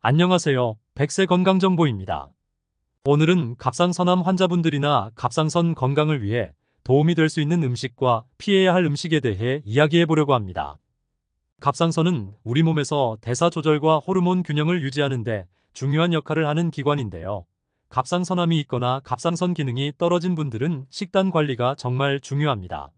안녕하세요. 백세 건강정보입니다. 오늘은 갑상선암 환자분들이나 갑상선 건강을 위해 도움이 될 수 있는 음식과 피해야 할 음식에 대해 이야기해 보려고 합니다. 갑상선은 우리 몸에서 대사 조절과 호르몬 균형을 유지하는데 중요한 역할을 하는 기관인데요. 갑상선암이 있거나 갑상선 기능이 떨어진 분들은 식단 관리가 정말 중요합니다.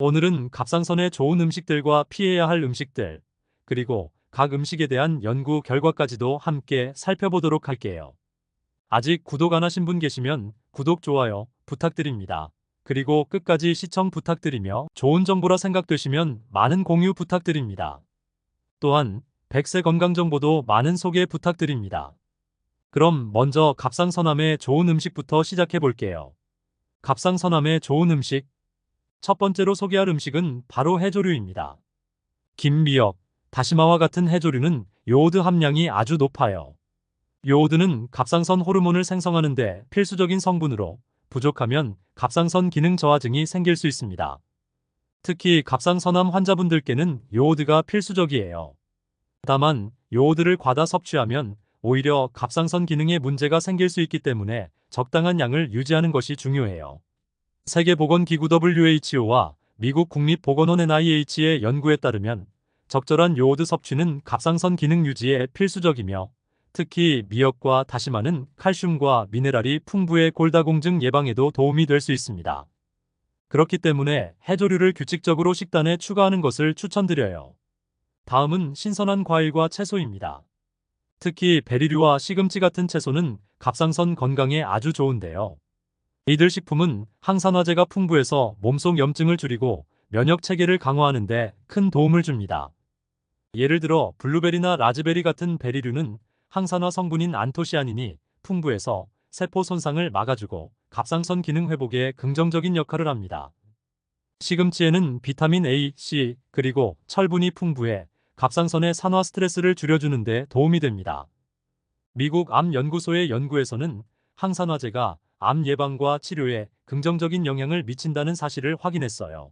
오늘은 갑상선에 좋은 음식들과 피해야 할 음식들, 그리고 각 음식에 대한 연구 결과까지도 함께 살펴보도록 할게요. 아직 구독 안 하신 분 계시면 구독, 좋아요 부탁드립니다. 그리고 끝까지 시청 부탁드리며 좋은 정보라 생각되시면 많은 공유 부탁드립니다. 또한 백세 건강정보도 많은 소개 부탁드립니다. 그럼 먼저 갑상선암에 좋은 음식부터 시작해 볼게요. 갑상선암에 좋은 음식. 첫 번째로 소개할 음식은 바로 해조류입니다. 김, 미역, 다시마와 같은 해조류는 요오드 함량이 아주 높아요. 요오드는 갑상선 호르몬을 생성하는 데 필수적인 성분으로 부족하면 갑상선 기능 저하증이 생길 수 있습니다. 특히 갑상선암 환자분들께는 요오드가 필수적이에요. 다만 요오드를 과다 섭취하면 오히려 갑상선 기능에 문제가 생길 수 있기 때문에 적당한 양을 유지하는 것이 중요해요. 세계보건기구 WHO와 미국 국립보건원 NIH의 연구에 따르면 적절한 요오드 섭취는 갑상선 기능 유지에 필수적이며 특히 미역과 다시마는 칼슘과 미네랄이 풍부해 골다공증 예방에도 도움이 될 수 있습니다. 그렇기 때문에 해조류를 규칙적으로 식단에 추가하는 것을 추천드려요. 다음은 신선한 과일과 채소입니다. 특히 베리류와 시금치 같은 채소는 갑상선 건강에 아주 좋은데요. 이들 식품은 항산화제가 풍부해서 몸속 염증을 줄이고 면역 체계를 강화하는 데 큰 도움을 줍니다. 예를 들어 블루베리나 라즈베리 같은 베리류는 항산화 성분인 안토시아닌이 풍부해서 세포 손상을 막아주고 갑상선 기능 회복에 긍정적인 역할을 합니다. 시금치에는 비타민 A, C, 그리고 철분이 풍부해 갑상선의 산화 스트레스를 줄여주는 데 도움이 됩니다. 미국 암연구소의 연구에서는 항산화제가 암 예방과 치료에 긍정적인 영향을 미친다는 사실을 확인했어요.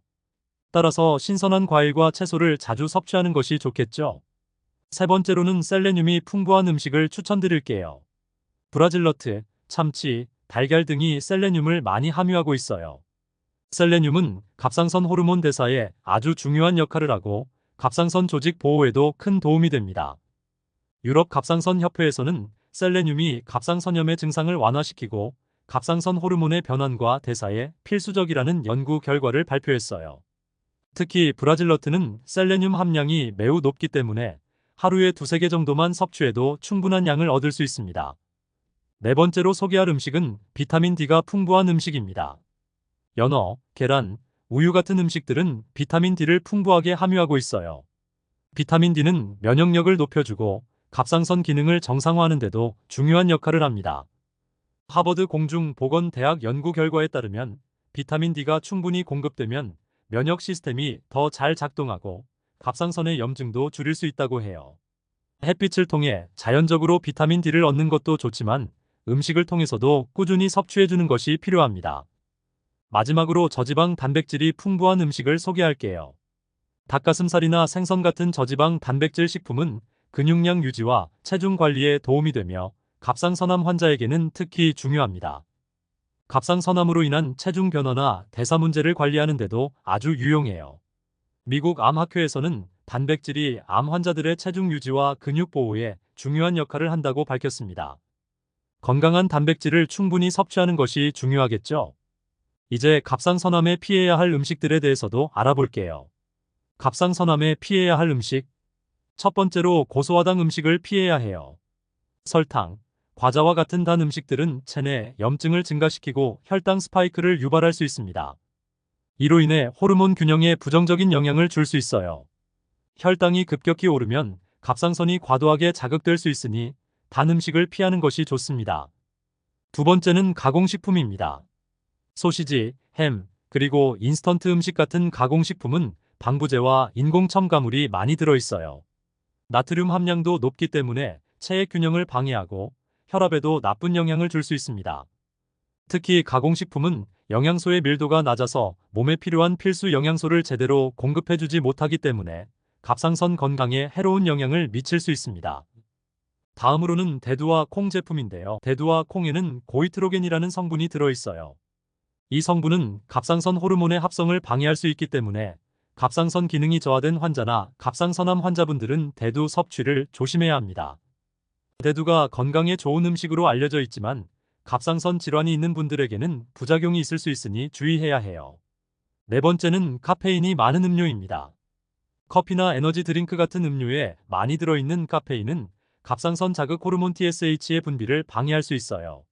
따라서 신선한 과일과 채소를 자주 섭취하는 것이 좋겠죠. 세 번째로는 셀레늄이 풍부한 음식을 추천드릴게요. 브라질너트, 참치, 달걀 등이 셀레늄을 많이 함유하고 있어요. 셀레늄은 갑상선 호르몬 대사에 아주 중요한 역할을 하고 갑상선 조직 보호에도 큰 도움이 됩니다. 유럽 갑상선 협회에서는 셀레늄이 갑상선염의 증상을 완화시키고 갑상선 호르몬의 변환과 대사에 필수적이라는 연구 결과를 발표했어요. 특히 브라질너트는 셀레늄 함량이 매우 높기 때문에 하루에 2~3개 정도만 섭취해도 충분한 양을 얻을 수 있습니다. 네 번째로 소개할 음식은 비타민 D가 풍부한 음식입니다. 연어, 계란, 우유 같은 음식들은 비타민 D를 풍부하게 함유하고 있어요. 비타민 D는 면역력을 높여주고 갑상선 기능을 정상화하는 데도 중요한 역할을 합니다. 하버드 공중보건대학 연구 결과에 따르면 비타민 D가 충분히 공급되면 면역 시스템이 더 잘 작동하고 갑상선의 염증도 줄일 수 있다고 해요. 햇빛을 통해 자연적으로 비타민 D를 얻는 것도 좋지만 음식을 통해서도 꾸준히 섭취해주는 것이 필요합니다. 마지막으로 저지방 단백질이 풍부한 음식을 소개할게요. 닭가슴살이나 생선 같은 저지방 단백질 식품은 근육량 유지와 체중 관리에 도움이 되며 갑상선암 환자에게는 특히 중요합니다. 갑상선암으로 인한 체중 변화나 대사 문제를 관리하는 데도 아주 유용해요. 미국 암학회에서는 단백질이 암 환자들의 체중 유지와 근육 보호에 중요한 역할을 한다고 밝혔습니다. 건강한 단백질을 충분히 섭취하는 것이 중요하겠죠? 이제 갑상선암에 피해야 할 음식들에 대해서도 알아볼게요. 갑상선암에 피해야 할 음식. 첫 번째로 고소화당 음식을 피해야 해요. 설탕, 과자와 같은 단 음식들은 체내 염증을 증가시키고 혈당 스파이크를 유발할 수 있습니다. 이로 인해 호르몬 균형에 부정적인 영향을 줄 수 있어요. 혈당이 급격히 오르면 갑상선이 과도하게 자극될 수 있으니 단 음식을 피하는 것이 좋습니다. 두 번째는 가공식품입니다. 소시지, 햄, 그리고 인스턴트 음식 같은 가공식품은 방부제와 인공 첨가물이 많이 들어있어요. 나트륨 함량도 높기 때문에 체액 균형을 방해하고 혈압에도 나쁜 영향을 줄 수 있습니다. 특히 가공식품은 영양소의 밀도가 낮아서 몸에 필요한 필수 영양소를 제대로 공급해주지 못하기 때문에 갑상선 건강에 해로운 영향을 미칠 수 있습니다. 다음으로는 대두와 콩 제품인데요. 대두와 콩에는 고이트로겐이라는 성분이 들어있어요. 이 성분은 갑상선 호르몬의 합성을 방해할 수 있기 때문에 갑상선 기능이 저하된 환자나 갑상선암 환자분들은 대두 섭취를 조심해야 합니다. 대두가 건강에 좋은 음식으로 알려져 있지만 갑상선 질환이 있는 분들에게는 부작용이 있을 수 있으니 주의해야 해요. 네 번째는 카페인이 많은 음료입니다. 커피나 에너지 드링크 같은 음료에 많이 들어있는 카페인은 갑상선 자극 호르몬 TSH의 분비를 방해할 수 있어요.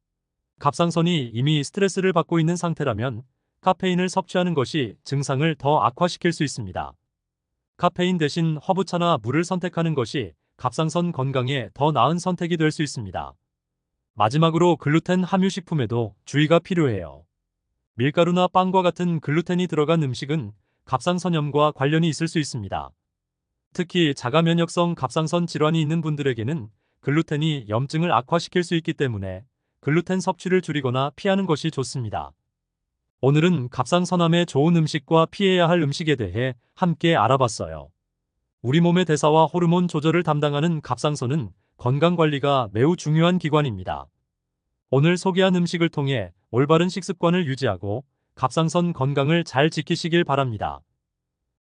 갑상선이 이미 스트레스를 받고 있는 상태라면 카페인을 섭취하는 것이 증상을 더 악화시킬 수 있습니다. 카페인 대신 허브차나 물을 선택하는 것이 갑상선 건강에 더 나은 선택이 될 수 있습니다. 마지막으로 글루텐 함유 식품에도 주의가 필요해요. 밀가루나 빵과 같은 글루텐이 들어간 음식은 갑상선염과 관련이 있을 수 있습니다. 특히 자가 면역성 갑상선 질환이 있는 분들에게는 글루텐이 염증을 악화시킬 수 있기 때문에 글루텐 섭취를 줄이거나 피하는 것이 좋습니다. 오늘은 갑상선암에 좋은 음식과 피해야 할 음식에 대해 함께 알아봤어요. 우리 몸의 대사와 호르몬 조절을 담당하는 갑상선은 건강관리가 매우 중요한 기관입니다. 오늘 소개한 음식을 통해 올바른 식습관을 유지하고 갑상선 건강을 잘 지키시길 바랍니다.